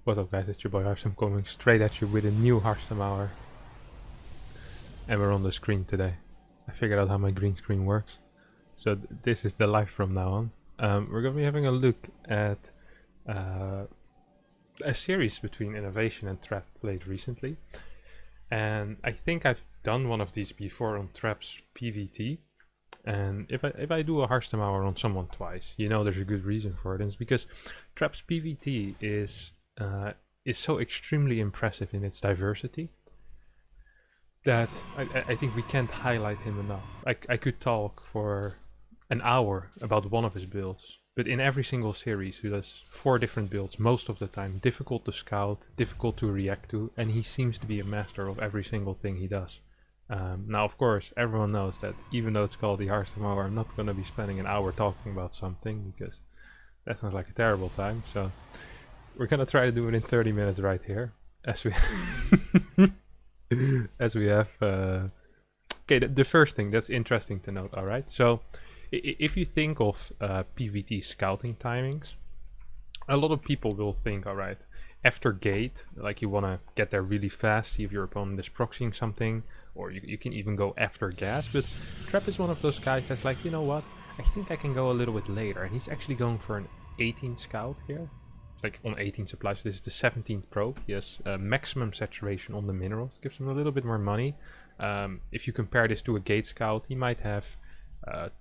What's up guys, it's your boy Harstem coming straight at you with a new Harstem Hour. And we're on the screen today. I figured out how my green screen works. So this is the live from now on. We're going to be having a look at a series between Innovation and Trap played recently. And I think I've done one of these before on Trap's PvT. And if I do a Harstem Hour on someone twice, you know there's a good reason for it. And it's because Trap's PvT is so extremely impressive in its diversity that I think we can't highlight him enough. I could talk for an hour about one of his builds, but in every single series he does 4 different builds most of the time, difficult to scout, difficult to react to, and he seems to be a master of every single thing he does. Now of course everyone knows that even though it's called the Harstem Hour, I'm not going to be spending an hour talking about something because that sounds like a terrible time. So we're gonna try to do it in 30 minutes right here, as we as we have. Okay, the first thing that's interesting to note. All right, so if you think of PvT scouting timings, a lot of people will think, all right, after gate, like you want to get there really fast, see if your opponent is proxying something, or you can even go after gas. But Trap is one of those guys that's like, you know what, I think I can go a little bit later, and he's actually going for an 18 scout here. Like on 18 supplies. This is the 17th probe. He has maximum saturation on the minerals. Gives him a little bit more money. If you compare this to a gate scout, he might have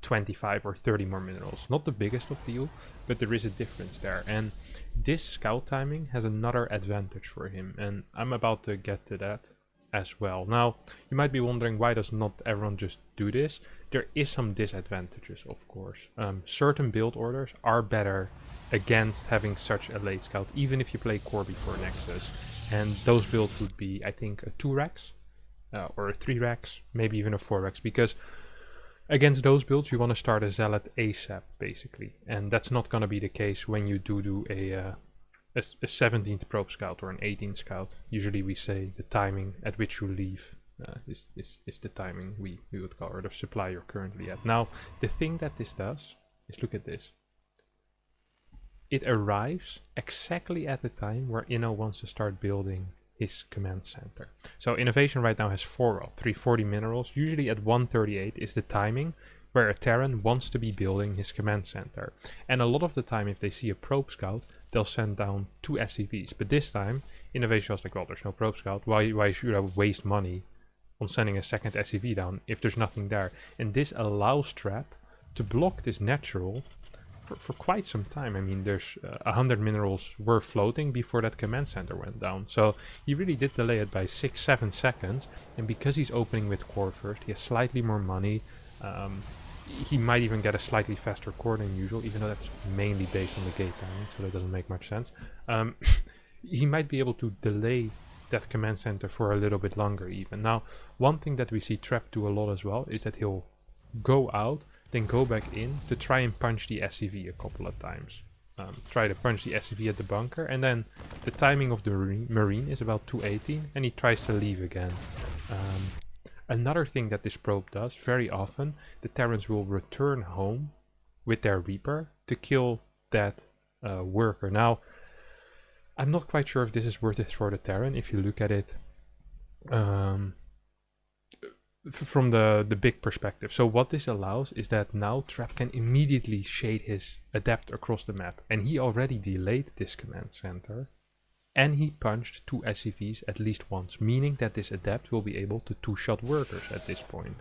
25 or 30 more minerals. Not the biggest of deal, but there is a difference there. And this scout timing has another advantage for him, and I'm about to get to that as well. Now, you might be wondering, why does not everyone just do this? There is some disadvantages, of course. Certain build orders are better against having such a late scout, even if you play core before Nexus. And those builds would be, I think, a 2 Rex or a 3 Rex, maybe even a 4 Rex, because against those builds you want to start a Zealot ASAP, basically. And that's not going to be the case when you do a 17th probe scout or an 18th scout. Usually we say the timing at which you leave is the timing we would call, or the supply you're currently at. Now, the thing that this does is, look at this. It arrives exactly at the time where Inno wants to start building his command center. So Innovation right now has 340 minerals. Usually at 138 is the timing where a Terran wants to be building his command center. And a lot of the time, if they see a probe scout, they'll send down 2 SCVs. But this time, Innovation was like, well, there's no probe scout. Why should I waste money on sending a second SCV down if there's nothing there? And this allows Trap to block this natural for quite some time. I mean, there's 100 minerals were floating before that command center went down. So he really did delay it by 6-7 seconds. And because he's opening with core first, he has slightly more money. He might even get a slightly faster core than usual, even though that's mainly based on the gate timing, so that doesn't make much sense. He might be able to delay that command center for a little bit longer even. Now, one thing that we see Trap do a lot as well is that he'll go out, then go back in to try and punch the SCV a couple of times. Try to punch the SCV at the bunker, and then the timing of the Marine is about 218, and he tries to leave again. Another thing that this probe does, very often, the Terrans will return home with their Reaper to kill that worker. Now, I'm not quite sure if this is worth it for the Terran, if you look at it from the big perspective. So what this allows is that now Trap can immediately shade his Adept across the map. And he already delayed this command center. And he punched 2 SCVs at least once, meaning that this Adept will be able to 2-shot workers at this point.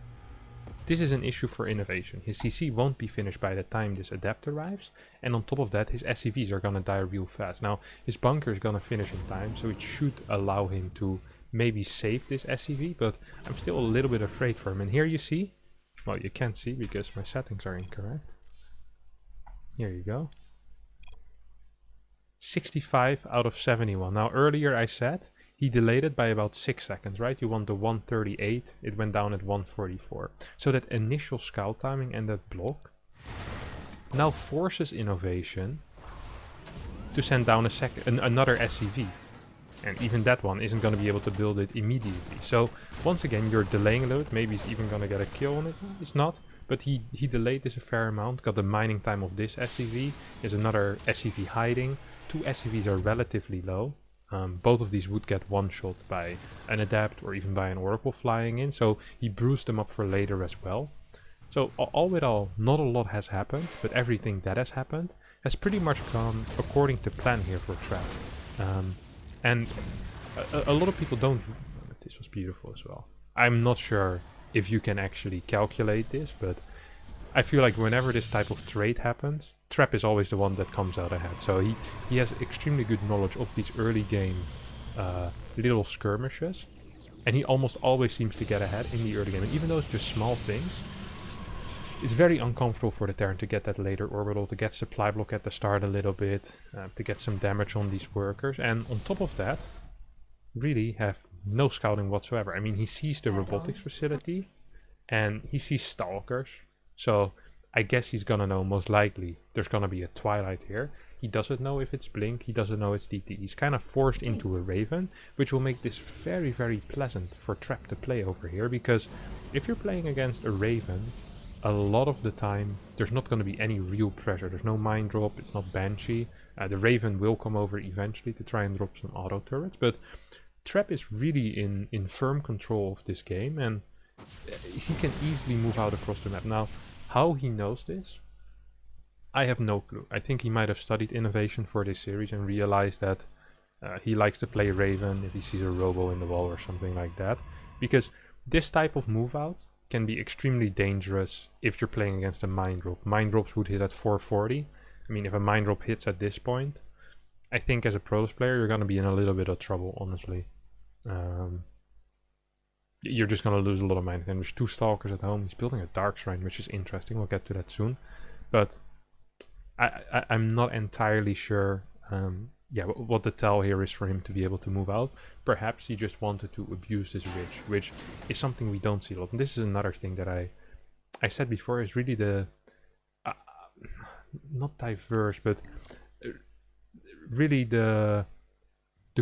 This is an issue for Innovation. His CC won't be finished by the time this Adept arrives, and on top of that his SCVs are gonna die real fast. Now, his bunker is gonna finish in time, so it should allow him to maybe save this SCV, but I'm still a little bit afraid for him. And here you see, well, you can't see because my settings are incorrect. Here you go. 65 out of 71. Now earlier I said he delayed it by about 6 seconds, right? You want the 138, it went down at 144. So that initial scout timing and that block now forces Innovation to send down another SCV. And even that one isn't going to be able to build it immediately. So once again, you're delaying a little bit. Maybe he's even going to get a kill on it. It's not. But he delayed this a fair amount. Got the mining time of this SCV. There's another SCV hiding. 2 SCVs are relatively low. both of these would get one-shot by an Adapt or even by an Oracle flying in, so he bruised them up for later as well. So all with all, not a lot has happened, but everything that has happened has pretty much gone according to plan here for Trap. And a lot of people don't... This was beautiful as well. I'm not sure if you can actually calculate this, but I feel like whenever this type of trade happens, Trap is always the one that comes out ahead. So he has extremely good knowledge of these early game little skirmishes, and he almost always seems to get ahead in the early game. And even though it's just small things, it's very uncomfortable for the Terran to get that later orbital, to get supply block at the start a little bit, to get some damage on these workers, and on top of that, really have no scouting whatsoever. I mean, he sees the robotics facility, and he sees Stalkers, so I guess he's gonna know most likely there's gonna be a Twilight here. He doesn't know if it's Blink, he doesn't know it's DT. He's kind of forced into a Raven, which will make this very, very pleasant for Trap to play over here, because if you're playing against a Raven, a lot of the time there's not going to be any real pressure. There's no mine drop, it's not Banshee. The Raven will come over eventually to try and drop some auto turrets, but Trap is really in firm control of this game, and he can easily move out across the map. Now, how he knows this, I have no clue. I think he might have studied innovation for this series and realized that he likes to play Raven if he sees a Robo in the wall or something like that, because this type of move out can be extremely dangerous if you're playing against a mine drop. Mine drops would hit at 440. I mean, if a mine drop hits at this point, I think as a Protoss player you're going to be in a little bit of trouble, honestly. You're just going to lose a lot of mine. And there's 2 Stalkers at home. He's building a Dark Shrine, which is interesting. We'll get to that soon. But I'm not entirely sure what the tell here is for him to be able to move out. Perhaps he just wanted to abuse this ridge, which is something we don't see a lot. And this is another thing that I said before, is really the not diverse, but really the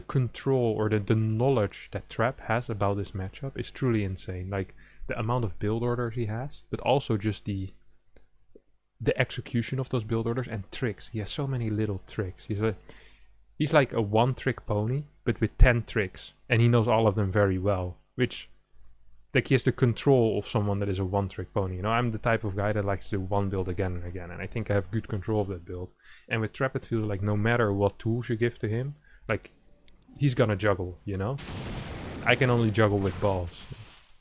control or the knowledge that Trap has about this matchup is truly insane. Like the amount of build orders he has, but also just the execution of those build orders and tricks. He has so many little tricks. He's like a one-trick pony, but with 10 tricks, and he knows all of them very well, which, like, he has the control of someone that is a one-trick pony. You know, I'm the type of guy that likes to do one build again and again, and I think I have good control of that build. And with Trap, it feels like no matter what tools you give to him, like, he's gonna juggle, you know? I can only juggle with balls.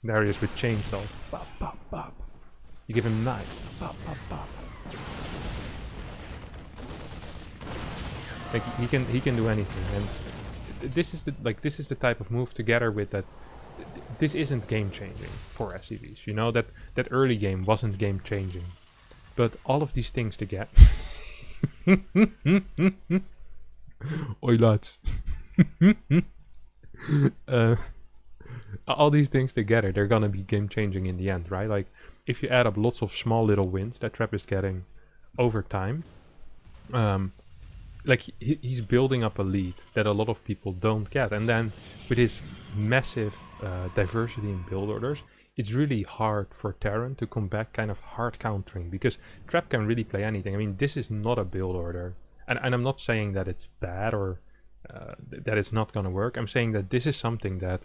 There he is with chainsaws. Bop, bop, bop. You give him knife. Bop, bop, bop. Like he can do anything, and this is the type of move together with that. This isn't game changing for SCVs. You know, that early game wasn't game changing, but all of these things together. Oi lads. All these things together, they're gonna be game changing in the end, right? Like if you add up lots of small little wins that Trap is getting over time, like he's building up a lead that a lot of people don't get, and then with his massive diversity in build orders, it's really hard for Terran to come back kind of hard countering, because Trap can really play anything. I mean, this is not a build order, and I'm not saying that it's bad or that it's not gonna work. I'm saying that this is something that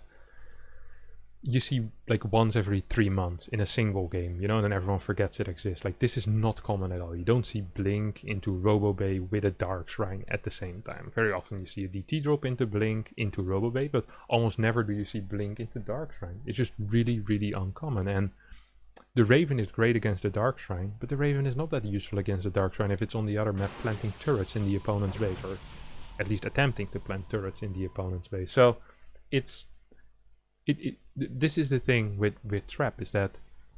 you see like once every 3 months in a single game, you know, and then everyone forgets it exists. Like, this is not common at all. You don't see Blink into Robo Bay with a Dark Shrine at the same time. Very often you see a DT drop into Blink into Robo Bay, but almost never do you see Blink into Dark Shrine. It's just really, really uncommon. And the Raven is great against the Dark Shrine, but the Raven is not that useful against the Dark Shrine if it's on the other map planting turrets in the opponent's base, or at least attempting to plant turrets in the opponent's base. So it's this is the thing with Trap, is that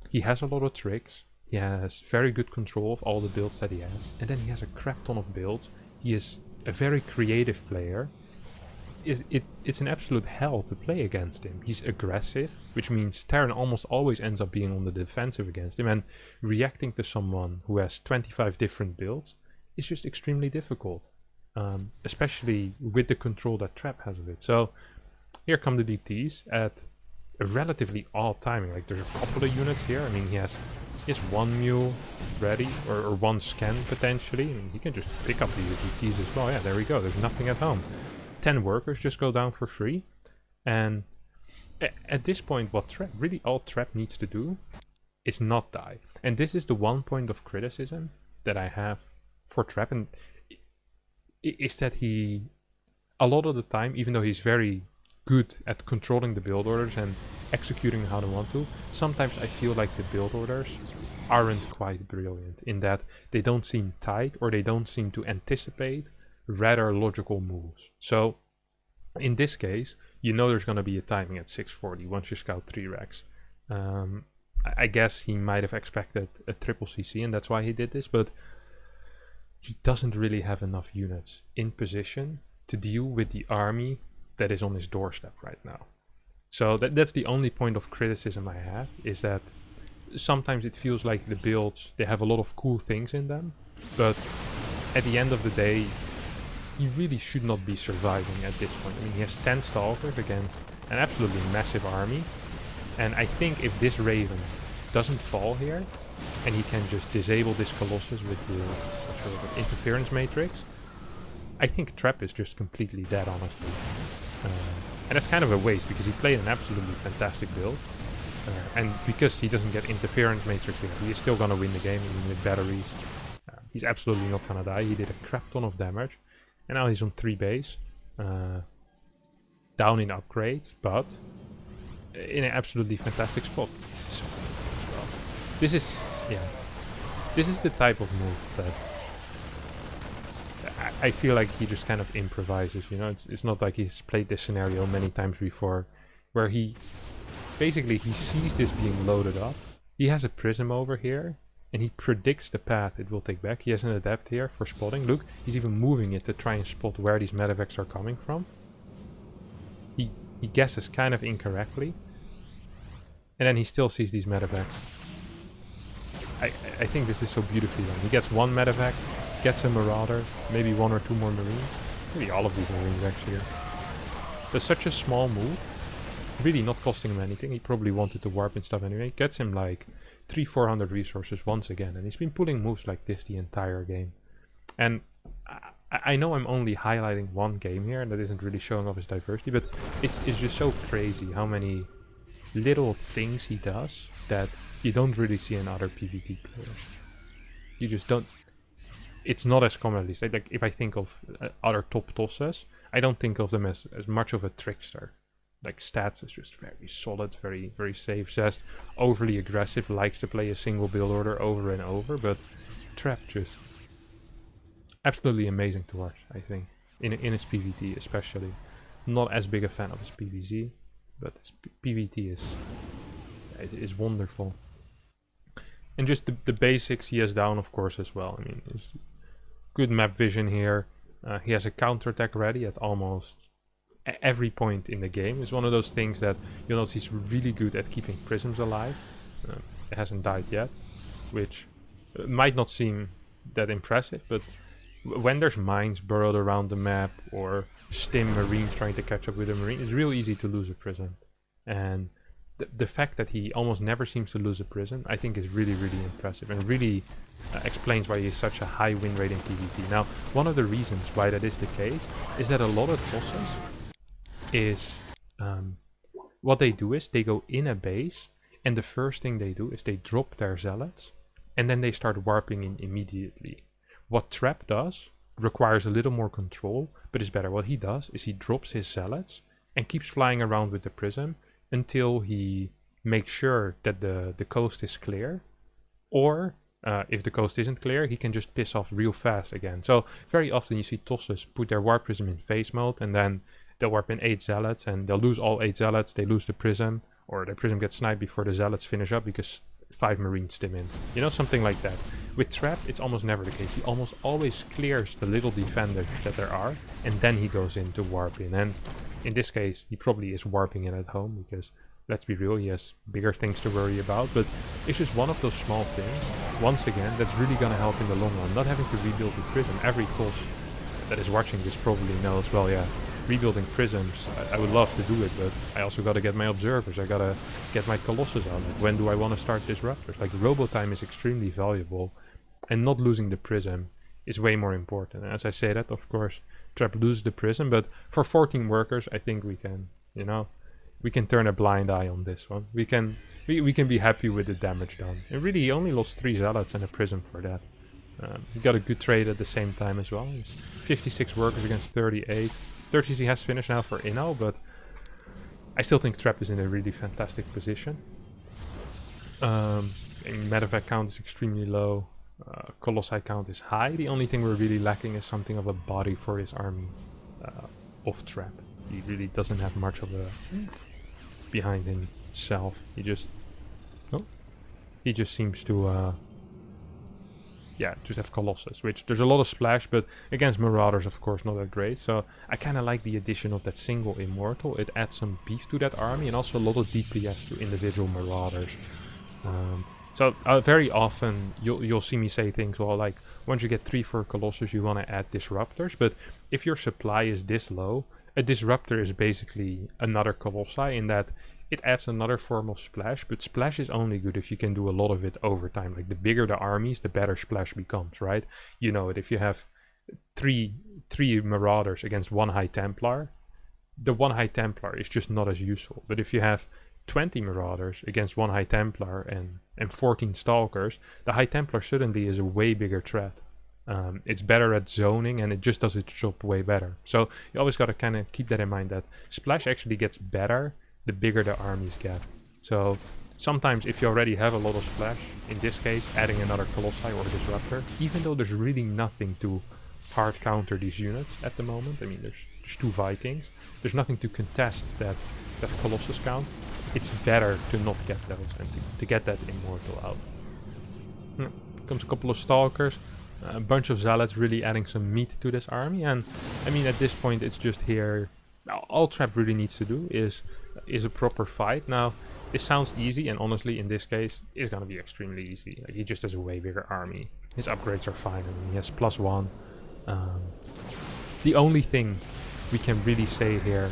he has a lot of tricks, he has very good control of all the builds that he has, and then he has a crap ton of builds. He is a very creative player. It's an absolute hell to play against him. He's aggressive, which means Terran almost always ends up being on the defensive against him, and reacting to someone who has 25 different builds is just extremely difficult, especially with the control that Trap has of it. So here come the DTs at a relatively odd timing. Like, there's a couple of units here. I mean, he has one mule ready, or one scan potentially. I mean, he can just pick up these DTs as well. Yeah, there we go. There's nothing at home. 10 workers just go down for free. And at this point, what Trap, really all Trap needs to do is not die. And this is the one point of criticism that I have for Trap, and is that he, a lot of the time, even though he's very good at controlling the build orders and executing how they want to, sometimes I feel like the build orders aren't quite brilliant in that they don't seem tight, or they don't seem to anticipate rather logical moves. So in this case, you know there's going to be a timing at 640 once you scout 3 racks. I guess he might have expected a triple CC, and that's why he did this, but he doesn't really have enough units in position to deal with the army that is on his doorstep right now. So that's the only point of criticism I have, is that sometimes it feels like the builds, they have a lot of cool things in them, but at the end of the day, he really should not be surviving at this point. I mean, he has 10 Stalkers against an absolutely massive army, and I think if this Raven doesn't fall here, and he can just disable this Colossus with the interference matrix, I think Trap is just completely dead, honestly. And that's kind of a waste, because he played an absolutely fantastic build. And because he doesn't get interference matrix here, he is still gonna win the game, even with batteries. He's absolutely not gonna die. He did a crap ton of damage. And now he's on 3 base. Down in upgrades, but in an absolutely fantastic spot. This is the type of move that I feel like he just kind of improvises, you know. It's not like he's played this scenario many times before, where he basically sees this being loaded up. He has a prism over here, and he predicts the path it will take back. He has an adept here for spotting. Look, he's even moving it to try and spot where these medevacs are coming from. He guesses kind of incorrectly, and then he still sees these medevacs. I think this is so beautifully done. He gets 1 medevac, gets a marauder, maybe 1 or 2 more marines, maybe all of these marines actually. But such a small move, really not costing him anything. He probably wanted to warp and stuff anyway. Gets him like 300-400 resources once again, and he's been pulling moves like this the entire game. And I know I'm only highlighting one game here, and that isn't really showing off his diversity, but it's just so crazy how many little things he does that you don't really see in other PvT players. You just don't. It's not as common, at least. Like if I think of other top tosses, I don't think of them as much of a trickster. Like stats is just very solid, very safe. Zest overly aggressive, likes to play a single build order over and over, but Trap just absolutely amazing to watch, I think. In his PvT especially. Not as big a fan of his PvZ, but his PvT is wonderful. And just the basics he has down, of course, as well. I mean, it's good map vision here. He has a counterattack ready at almost every point in the game. It's one of those things that you'll notice he's really good at keeping prisms alive. It hasn't died yet, which might not seem that impressive, but when there's mines burrowed around the map or stim marines trying to catch up with a marine, it's real easy to lose a prism. And the fact that he almost never seems to lose a prism, I think is really impressive, and really explains why he has such a high win rate in PvP. Now, one of the reasons why that is the case is that a lot of tosses is what they do is they go in a base, and the first thing they do is they drop their zealots, and then they start warping in immediately. What Trap does requires a little more control, but is better. What he does is he drops his zealots and keeps flying around with the prism until he makes sure that the coast is clear, or if the coast isn't clear, he can just piss off real fast again. So very often you see tosses put their warp prism in phase mode, and then they'll warp in 8 zealots, and they'll lose all 8 zealots, they lose the prism, or the prism gets sniped before the zealots finish up because 5 marines stim in. You know, something like that. With Trap, it's almost never the case. He almost always clears the little defenders that there are, and then he goes in to warp in. And in this case, he probably is warping in at home, because, let's be real, he has bigger things to worry about. But it's just one of those small things, once again, that's really going to help in the long run. Not having to rebuild the prism. Every toss that is watching this probably knows, well, yeah, rebuilding prisms, I would love to do it, but I also got to get my observers, I got to get my Colossus out. Like, when do I want to start disruptors? Like, robo time is extremely valuable, and not losing the prism is way more important. And as I say that, of course, Trap loses the prison, but for 14 workers, I think we can, you know, we can turn a blind eye on this one. We can be happy with the damage done. And really, he only lost 3 zealots and a prison for that. He got a good trade at the same time as well. It's 56 workers against 38. 30 has finished now for Inno, but I still think Trap is in a really fantastic position. Medevac count is extremely low. Colossi count is high. The only thing we're really lacking is something of a body for his army of Trap. He really doesn't have much of a behind himself. He just seems to just have Colossus, which there's a lot of splash, but against Marauders, of course, not that great. So I kind of like the addition of that single Immortal. It adds some beef to that army and also a lot of DPS to individual Marauders. So very often you'll see me say things, well, like once you get 3 for Colossus, you want to add Disruptors, but if your supply is this low, a Disruptor is basically another Colossi in that it adds another form of splash, but splash is only good if you can do a lot of it over time. Like the bigger the armies, the better splash becomes, right? You know it. If you have three Marauders against 1 High Templar, the 1 High Templar is just not as useful. But if you have 20 Marauders against 1 High Templar and 14 Stalkers, the High Templar suddenly is a way bigger threat. It's better at zoning and it just does its job way better. So you always got to kind of keep that in mind, that splash actually gets better the bigger the armies get. So sometimes if you already have a lot of splash, in this case adding another Colossi or Disruptor, even though there's really nothing to hard counter these units at the moment, I mean there's 2 Vikings, there's nothing to contest that Colossus count, it's better to not get those and to get that Immortal out. Comes a couple of Stalkers, a bunch of Zealots really adding some meat to this army, and I mean at this point it's just here, all Trap really needs to do is a proper fight. Now this sounds easy, and honestly in this case it's gonna be extremely easy. Like, he just has a way bigger army, his upgrades are fine, I mean he has +1. The only thing we can really say here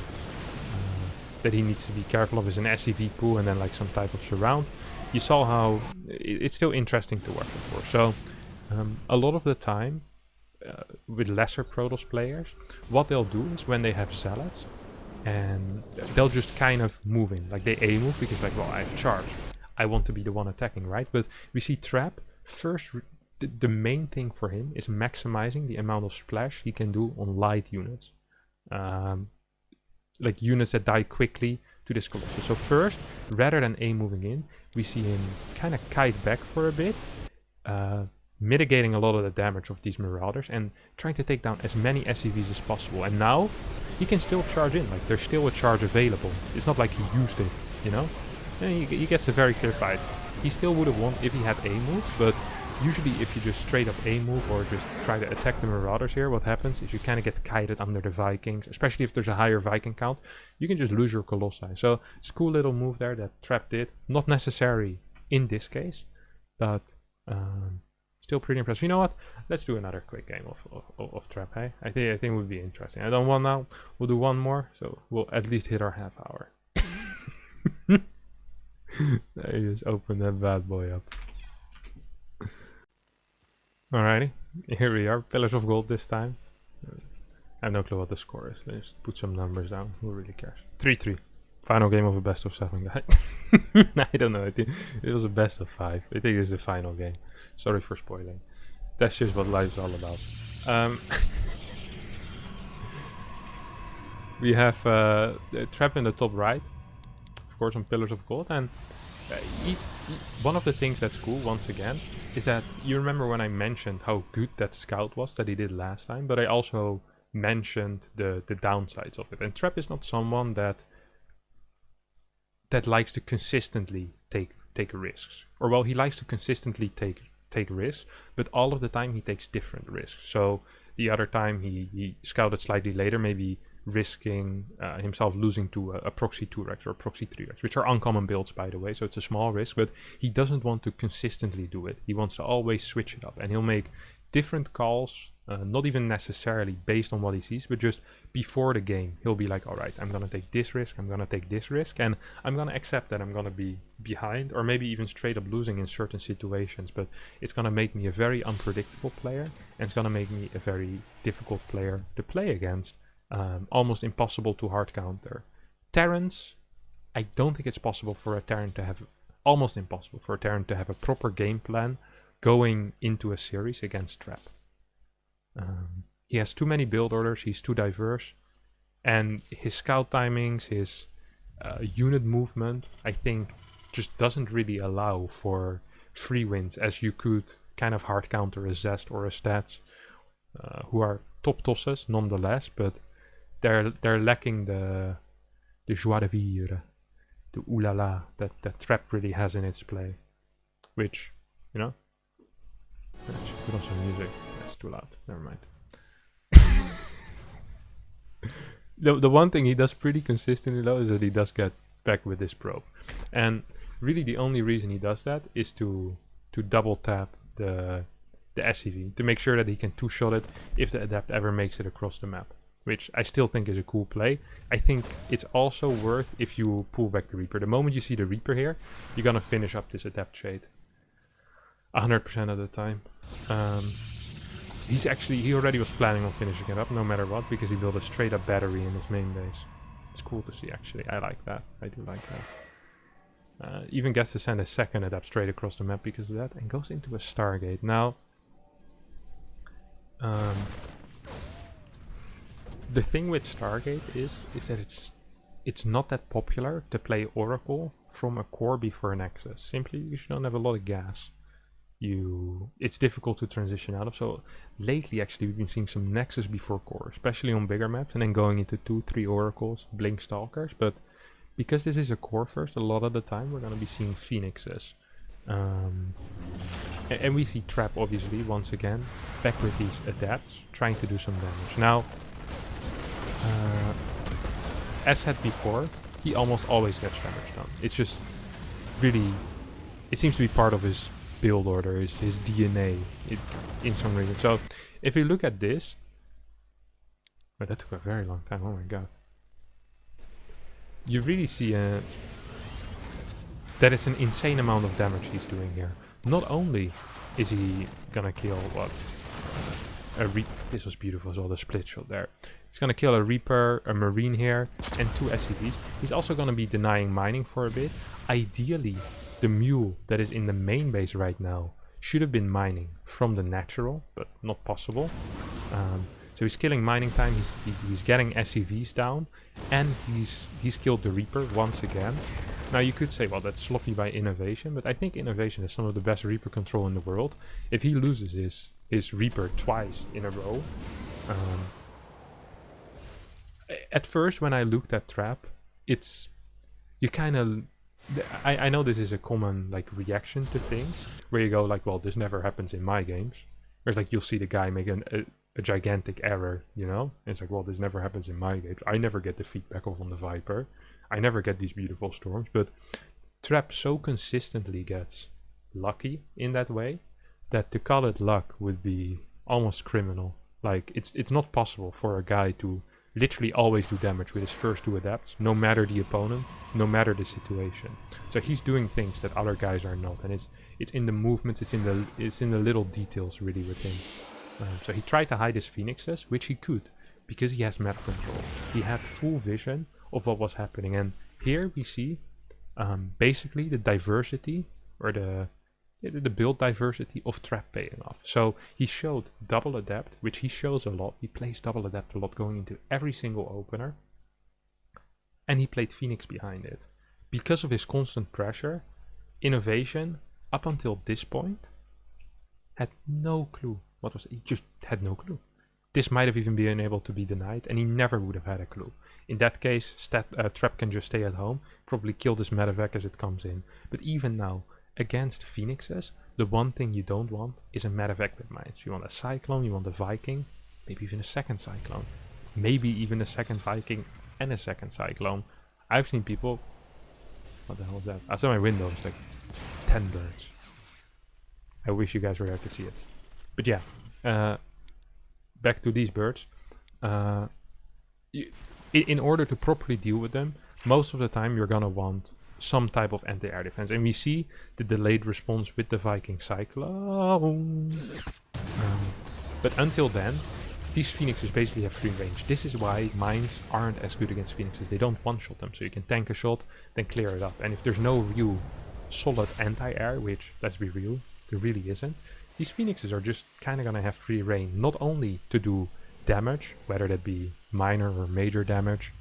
that he needs to be careful of is an SCV pool and then like some type of surround. You saw how it's still interesting to watch, of course. So a lot of the time with lesser Protoss players, what they'll do is when they have Zealots, and they'll just kind of move in, like they A move because like, well, I have charge, I want to be the one attacking, right? But we see Trap first, the main thing for him is maximizing the amount of splash he can do on light units, like units that die quickly to this Colossus. So first, rather than A moving in, we see him kind of kite back for a bit, mitigating a lot of the damage of these Marauders and trying to take down as many SCVs as possible. And now he can still charge in, like there's still a charge available. It's not like he used it, you know? And he gets a very clear fight. He still would have won if he had A move, but usually if you just straight up A move or just try to attack the Marauders here, what happens is you kind of get kited under the Vikings, especially if there's a higher Viking count. You can just lose your Colossi. So it's a cool little move there that Trap did. Not necessary in this case, but still pretty impressive. You know what? Let's do another quick game of Trap, hey? I think it would be interesting. I don't want now. We'll do one more, so we'll at least hit our half hour. I just open that bad boy up. Alrighty, here we are. Pillars of Gold this time. I have no clue what the score is. Let's put some numbers down. Who really cares? 3-3. Final game of a best of 7 guy. I don't know. I think it was a best of 5. I think this is the final game. Sorry for spoiling. That's just what life is all about. We have Trap in the top right, of course, on Pillars of Gold, and one of the things that's cool, once again, is that you remember when I mentioned how good that scout was that he did last time, but I also mentioned the downsides of it. And Trap is not someone that likes to consistently take risks, or well, he likes to consistently take risks, but all of the time he takes different risks. So the other time he scouted slightly later, maybe risking himself losing to a proxy 2-rex or a proxy 3-rex, which are uncommon builds, by the way, so it's a small risk, but he doesn't want to consistently do it. He wants to always switch it up, and he'll make different calls Not even necessarily based on what he sees, but just before the game, he'll be like, all right, I'm gonna take this risk, I'm gonna take this risk, and I'm gonna accept that I'm gonna be behind, or maybe even straight up losing in certain situations, but it's gonna make me a very unpredictable player, and it's gonna make me a very difficult player to play against. Almost impossible to hard counter. Terrans, I don't think it's possible for a Terran to have, almost impossible for a Terran to have a proper game plan going into a series against Trap. He has too many build orders, he's too diverse, and his scout timings, his unit movement, I think just doesn't really allow for free wins as you could kind of hard counter a Zest or a Stats, who are top tosses nonetheless, but they're lacking the joie de vivre, the ooh la la that Trap really has in its play, which, you know, I should put on some music. That's too loud. Never mind. The one thing he does pretty consistently though is that he does get back with this probe, and really the only reason he does that is to double tap the SCV to make sure that he can two-shot it if the Adept ever makes it across the map, which I still think is a cool play. I think it's also worth if you pull back the Reaper. The moment you see the Reaper here, you're gonna finish up this Adept shade 100% of the time. He already was planning on finishing it up no matter what, because he built a straight up battery in his main base. It's cool to see, actually. I like that. I do like that. Even gets to send a second Adept straight across the map because of that, and goes into a Stargate. Now, the thing with Stargate is that it's not that popular to play Oracle from a core before a Nexus, simply because you don't have a lot of gas. It's difficult to transition out of. So lately actually we've been seeing some Nexus before core, especially on bigger maps, and then going into 2-3 Oracles, Blink Stalkers. But because this is a core first, a lot of the time we're going to be seeing Phoenixes, and we see Trap obviously once again back with these Adepts trying to do some damage. Now, as said before, he almost always gets damage done. It's just really, it seems to be part of his build order, his DNA in some reason. So if you look at this, well, that took a very long time, oh my god. You really see that it's an insane amount of damage he's doing here. Not only is he gonna kill what, this was beautiful as well, the split shot there. He's gonna kill a Reaper, a Marine here, and 2 SCVs. He's also gonna be denying mining for a bit. Ideally, the mule that is in the main base right now should have been mining from the natural, but not possible. So he's killing mining time, he's getting SCVs down, and he's killed the Reaper once again. Now you could say, well, that's sloppy by Innovation, but I think Innovation is some of the best Reaper control in the world. If he loses his Reaper twice in a row, at first when I looked at Trap, you kind of, I know this is a common like reaction to things where you go like, well, this never happens in my games. Or like you'll see the guy make a gigantic error, you know? And it's like, well, this never happens in my games. I never get the feedback off on the Viper. I never get these beautiful storms. But Trap so consistently gets lucky in that way that to call it luck would be almost criminal. Like it's not possible for a guy to literally always do damage with his first 2 Adepts, no matter the opponent, no matter the situation. So he's doing things that other guys are not, and it's in the movements, it's in the little details really with him. So he tried to hide his Phoenixes, which he could, because he has map control. He had full vision of what was happening, and here we see basically the diversity, or the build diversity of Trap paying off. So he showed double Adept, which he shows a lot. He plays double Adept a lot going into every single opener. And he played Phoenix behind it. Because of his constant pressure, Innovation, up until this point, had no clue. He just had no clue. This might have even been able to be denied, and he never would have had a clue. In that case, Trap can just stay at home, probably kill this medevac as it comes in. But even now, against Phoenixes, the one thing you don't want is a medevac with mines. You want a Cyclone, you want a Viking, maybe even a second Cyclone. Maybe even a second Viking and a second Cyclone. I've seen people... What the hell is that? Outside my window, it's like 10 birds. I wish you guys were there to see it. But yeah, back to these birds. In order to properly deal with them, most of the time you're gonna want some type of anti-air defense, and we see the delayed response with the Viking Cyclone. But until then, these Phoenixes basically have free range. This is why mines aren't as good against Phoenixes. They don't one-shot them, so you can tank a shot, then clear it up. And if there's no real solid anti-air, which, let's be real, there really isn't, these Phoenixes are just kind of gonna have free reign, not only to do damage, whether that be minor or major damage,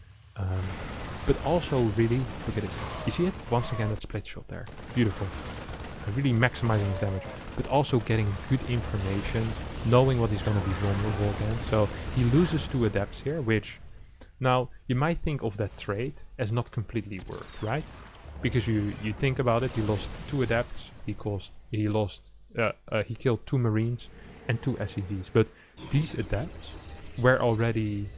but also really, look at this, you see it? Once again, that split shot there, beautiful. Really maximizing his damage, but also getting good information, knowing what he's going to be vulnerable against. So he loses 2 adepts here, which, now, you might think of that trait as not completely worked, right? Because you think about it, he lost 2 adepts, he killed 2 marines and 2 SCVs, but these adepts were already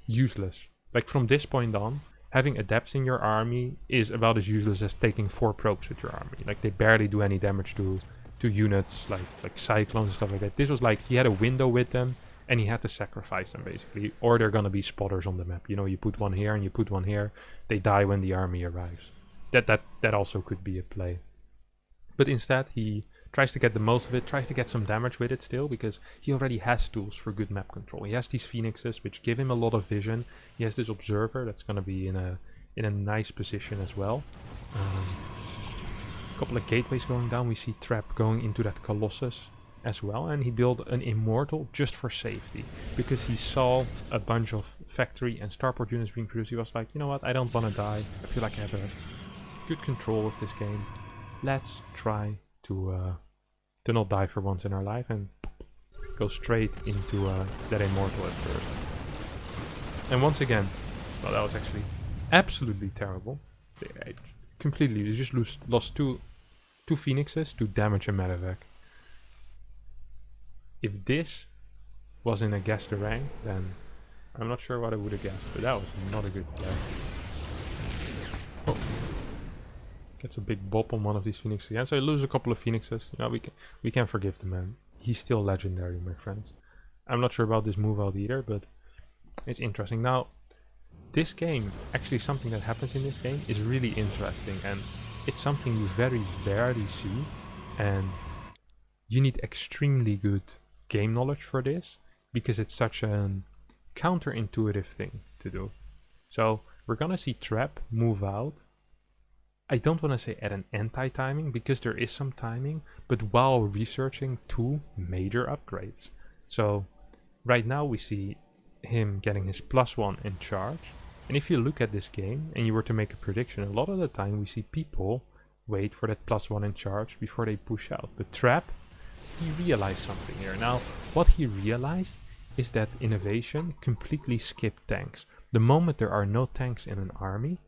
useless. Like, from this point on, having adepts in your army is about as useless as taking 4 probes with your army. Like, they barely do any damage to units like cyclones and stuff like that. This was like, he had a window with them and he had to sacrifice them basically, or they're gonna be spotters on the map. You know, you put one here and you put one here, they die when the army arrives. That also could be a play. But instead he tries to get the most of it, tries to get some damage with it still, because he already has tools for good map control. He has these Phoenixes, which give him a lot of vision. He has this Observer that's going to be in a nice position as well. A couple of gateways going down. We see Trap going into that Colossus as well, and he built an Immortal just for safety, because he saw a bunch of factory and starport units being produced. He was like, you know what, I don't want to die. I feel like I have a good control of this game. Let's try to not die for once in our life and go straight into that Immortal at first. And once again, well, that was actually absolutely terrible. You just lost two Phoenixes to damage a medevac. If this was in a guess the rank, then I'm not sure what I would have guessed, but that was not a good play. Oh. Gets a big bop on one of these Phoenixes again, so he loses a couple of Phoenixes. You know, we can forgive the man. He's still legendary, my friends. I'm not sure about this move out either, but it's interesting. Now, this game, actually something that happens in this game is really interesting, and it's something you very rarely see, and you need extremely good game knowledge for this, because it's such a counterintuitive thing to do. So we're gonna see Trap move out. I don't want to say at an anti-timing, because there is some timing, but while researching 2 major upgrades. So right now we see him getting his +1 in charge, and if you look at this game and you were to make a prediction, a lot of the time we see people wait for that +1 in charge before they push out. But Trap, he realized something here. Now, what he realized is that innovation completely skipped tanks. The moment there are no tanks in an army,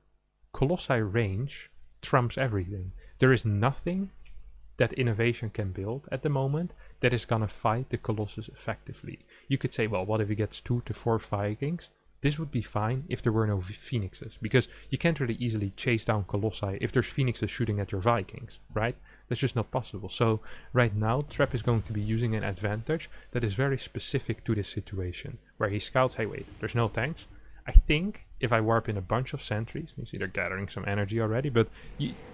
Colossi range trumps everything. There is nothing that innovation can build at the moment that is gonna fight the Colossus effectively. You could say, well, what if he gets 2 to 4 Vikings? This would be fine if there were no Phoenixes, because you can't really easily chase down Colossi if there's Phoenixes shooting at your Vikings, right? That's just not possible. So right now, Trap is going to be using an advantage that is very specific to this situation, where he scouts, hey wait, there's no tanks. I think if I warp in a bunch of sentries, you see they're gathering some energy already, but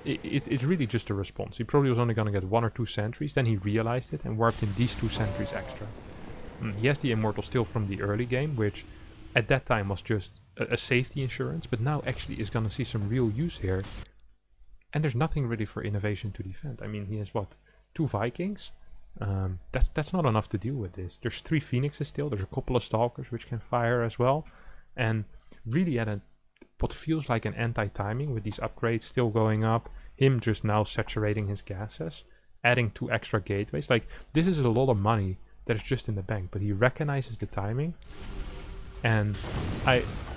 it's really just a response. He probably was only going to get 1 or 2 sentries, then he realized it and warped in these 2 sentries extra. He has the Immortal still from the early game, which at that time was just a safety insurance, but now actually is going to see some real use here. And there's nothing really for innovation to defend. I mean, he has what, 2 Vikings? That's not enough to deal with this. There's 3 Phoenixes still, there's a couple of Stalkers which can fire as well. And really at what feels like an anti-timing with these upgrades still going up, him just now saturating his gases, adding 2 extra gateways. Like, this is a lot of money that is just in the bank, but he recognizes the timing. And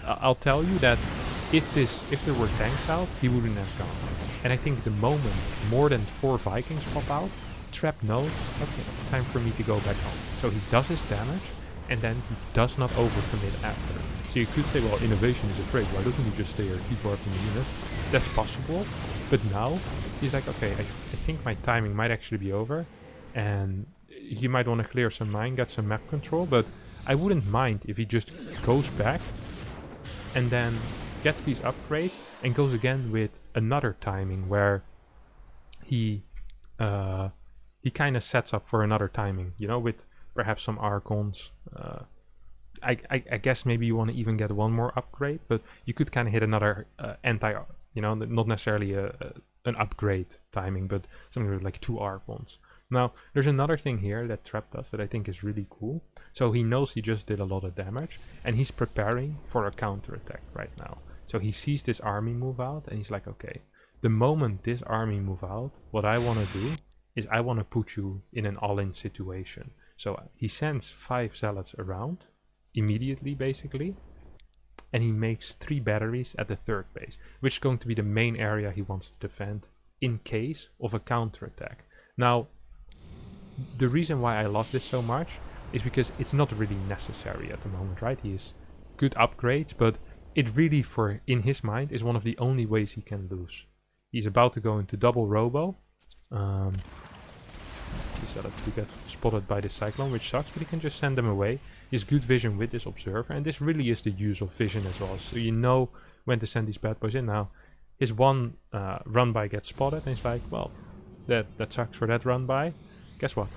I'll tell you that if there were tanks out, he wouldn't have gone. And I think the moment more than 4 Vikings pop out, Trap knows, okay, it's time for me to go back home. So he does his damage, and then he does not overcommit after. So you could say, well, innovation is a trait, why doesn't he just stay here, keep warping the unit? That's possible, but now he's like, okay, I think my timing might actually be over, and he might want to clear some mine, get some map control, but I wouldn't mind if he just goes back and then gets these upgrades and goes again with another timing where he kind of sets up for another timing, you know, with perhaps some Archons. I guess maybe you want to even get one more upgrade, but you could kind of hit another you know, not necessarily an upgrade timing, but something like 2 Archons. Now, there's another thing here that Trap does that I think is really cool. So he knows he just did a lot of damage, and he's preparing for a counterattack right now. So he sees this army move out, and he's like, okay, the moment this army move out, what I want to do is I want to put you in an all-in situation. So he sends 5 zealots around, immediately basically, and he makes 3 batteries at the 3rd base, which is going to be the main area he wants to defend in case of a counterattack. Now, the reason why I love this so much is because it's not really necessary at the moment, right? He has good upgrades, but it really, in his mind, is one of the only ways he can lose. He's about to go into double robo. These zealots do get spotted by the Cyclone, which sucks, but he can just send them away. He has good vision with this Observer, and this really is the use of vision as well, so you know when to send these bad boys in. Now, his one run-by gets spotted, and he's like, well, that sucks for that run-by. Guess what?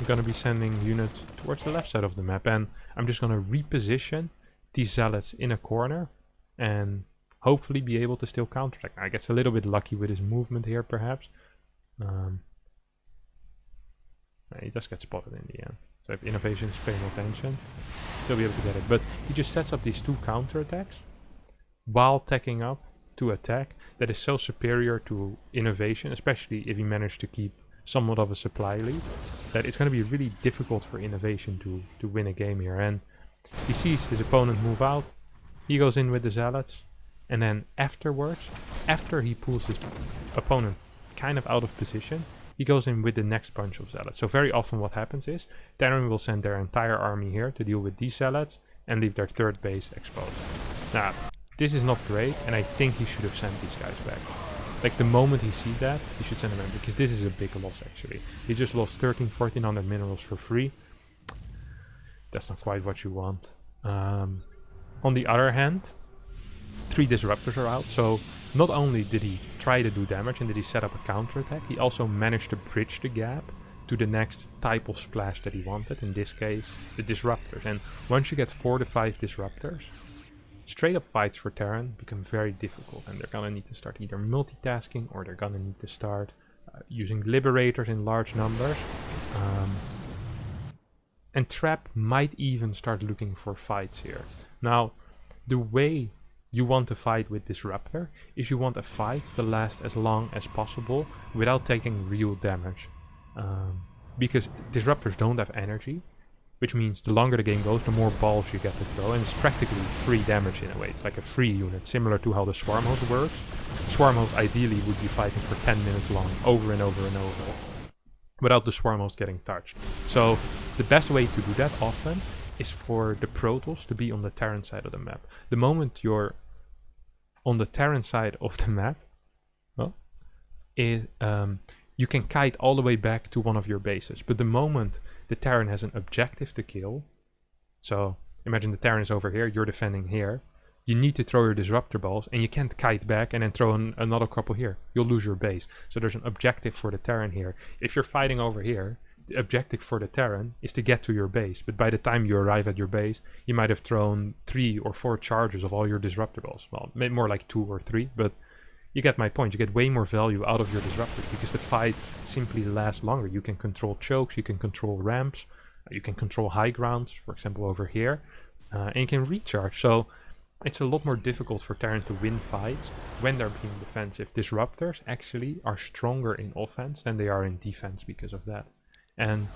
I'm gonna be sending units towards the left side of the map, and I'm just gonna reposition these zealots in a corner, and hopefully be able to still counterattack. I guess a little bit lucky with his movement here, perhaps. He does get spotted in the end. So if Innovation is paying attention, he'll be able to get it. But he just sets up these 2 counterattacks while teching up to attack. That is so superior to Innovation, especially if he managed to keep somewhat of a supply lead, that it's going to be really difficult for Innovation to win a game here. And he sees his opponent move out, he goes in with the zealots, and then afterwards, after he pulls his opponent kind of out of position, he goes in with the next bunch of zealots. So very often what happens is Terran will send their entire army here to deal with these zealots and leave their 3rd base exposed. Now, this is not great, and I think he should have sent these guys back. Like, the moment he sees that, he should send them back, because this is a big loss actually. He just lost 1400 minerals for free. That's not quite what you want. On the other hand, 3 disruptors are out, so not only did he try to do damage and did he set up a counterattack, he also managed to bridge the gap to the next type of splash that he wanted, in this case, the disruptors. And once you get 4 to 5 disruptors, straight up fights for Terran become very difficult, and they're gonna need to start either multitasking, or they're gonna need to start using liberators in large numbers. And Trap might even start looking for fights here. Now, the way you want to fight with Disruptor is you want a fight to last as long as possible without taking real damage. Because Disruptors don't have energy, which means the longer the game goes, the more balls you get to throw, and it's practically free damage in a way. It's like a free unit, similar to how the Swarm Host works. Swarm Host ideally would be fighting for 10 minutes long, over and over and over, without the Swarm Host getting touched. So the best way to do that often is for the Protoss to be on the Terran side of the map. The moment you're on the Terran side of the map, well, you can kite all the way back to one of your bases. But the moment the Terran has an objective to kill, so imagine the Terran is over here, you're defending here, you need to throw your disruptor balls, and you can't kite back and then throw another couple here. You'll lose your base. So there's an objective for the Terran here. If you're fighting over here, the objective for the Terran is to get to your base, but by the time you arrive at your base, you might have thrown 3 or 4 charges of all your disruptor balls. Well, maybe more like 2 or 3, but you get my point. You get way more value out of your disruptors because the fight simply lasts longer. You can control chokes, you can control ramps, you can control high grounds, for example over here, and you can recharge. So it's a lot more difficult for Terran to win fights when they're being defensive. Disruptors actually are stronger in offense than they are in defense because of that. And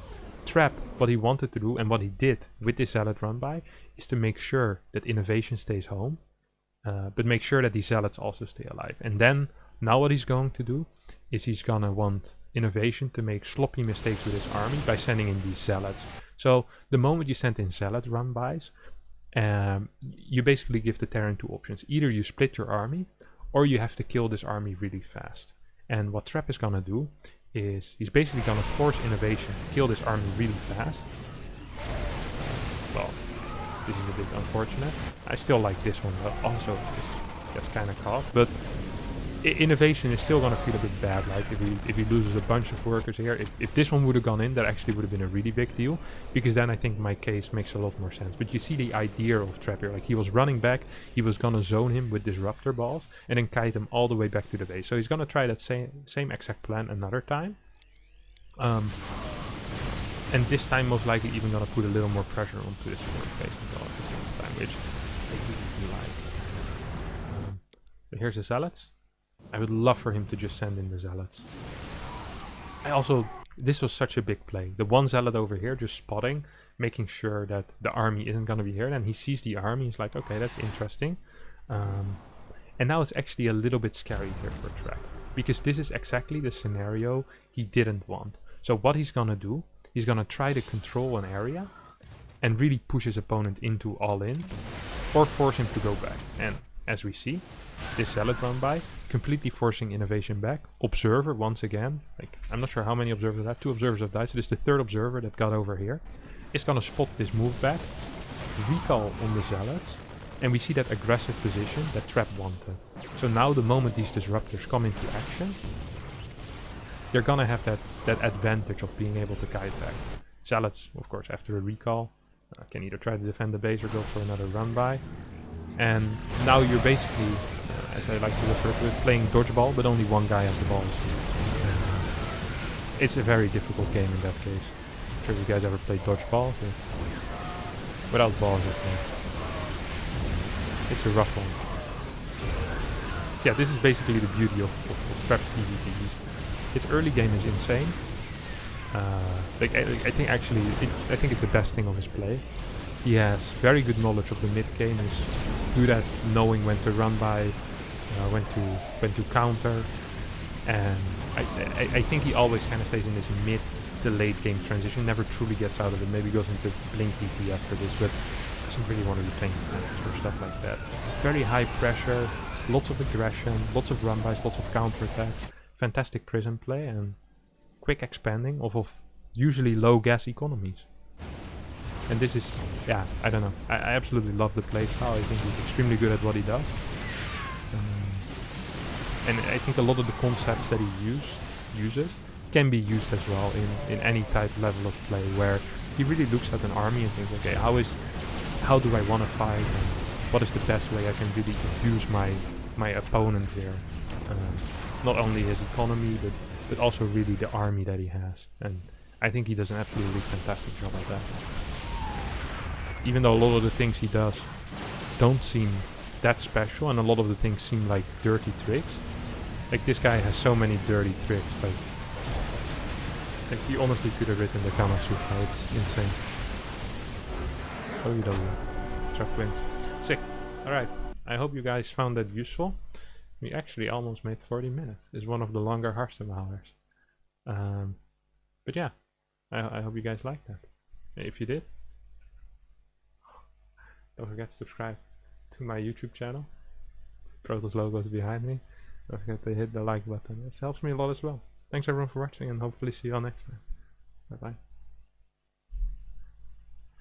Trap, what he wanted to do and what he did with this Zealot run-by is to make sure that innovation stays home, but make sure that these Zealots also stay alive. And then, now what he's going to do is he's gonna want innovation to make sloppy mistakes with his army by sending in these Zealots. So the moment you send in Zealot run-bys, you basically give the Terran 2 options. Either you split your army, or you have to kill this army really fast. And what Trap is gonna do is he's basically gonna force innovation to kill this army really fast, This is a bit unfortunate. I still like this one, but also gets kind of caught. But innovation is still gonna feel a bit bad. Like if he loses a bunch of workers here, if this one would have gone in, that actually would have been a really big deal, because then I think my case makes a lot more sense. But you see the idea of Trap here. Like he was running back, he was gonna zone him with disruptor balls and then kite him all the way back to the base. So he's gonna try that same exact plan another time. And this time most likely even gonna put a little more pressure onto this forward facing ball at the same time, which I really like. But here's the zealots. I would love for him to just send in the zealots. This was such a big play. The one zealot over here just spotting, making sure that the army isn't going to be here. And he sees the army, he's like, okay, that's interesting. And now it's actually a little bit scary here for Trap, because this is exactly the scenario he didn't want. So what he's going to do, he's going to try to control an area and really push his opponent into all in, or force him to go back. And as we see, this zealot run by, completely forcing innovation back. Observer once again, like I'm not sure how many observers that, 2 observers have died, so this is the 3rd observer that got over here. Is gonna spot this move back, recall on the zealots, and we see that aggressive position that Trap wanted. So now the moment these disruptors come into action, they're gonna have that advantage of being able to kite back. Zealots, of course, after a recall, can either try to defend the base or go for another run by. And now you're basically, as I like to refer to it, playing dodgeball, but only one guy has the balls. It's a very difficult game in that case. I'm sure you guys ever played dodgeball, but without balls it's a rough one. So yeah, this is basically the beauty of Trap PvPs. His early game is insane. I think it's the best thing of his play. He has very good knowledge of the mid game. He's good at knowing when to run by, when to counter, and I think he always kind of stays in this mid to late game transition. Never truly gets out of it. Maybe goes into blink DP after this, but doesn't really want to be playing or stuff like that. Very high pressure, lots of aggression, lots of run bys, lots of counter attacks. Fantastic prison play and quick expanding of usually low gas economies. And this is, yeah, I don't know. I absolutely love the playstyle. I think he's extremely good at what he does. And I think a lot of the concepts that he uses can be used as well in any type level of play, where he really looks at an army and thinks, okay, how do I want to fight, and what is the best way I can really use my opponent here. Not only his economy, but also really the army that he has. And I think he does an absolutely fantastic job at that. Even though a lot of the things he does don't seem that special, and a lot of the things seem like dirty tricks. Like this guy has so many dirty tricks, like he honestly could have written the Kama Sutra. It's insane. OEW. Truck wins. Sick. Alright. I hope you guys found that useful. We actually almost made 40 minutes. It's one of the longer Harstem hours. But yeah, I hope you guys liked that. If you did, don't forget to subscribe to my YouTube channel. Protoss logo is behind me. Don't forget to hit the like button. It helps me a lot as well. Thanks everyone for watching, and hopefully see you all next time. Bye bye.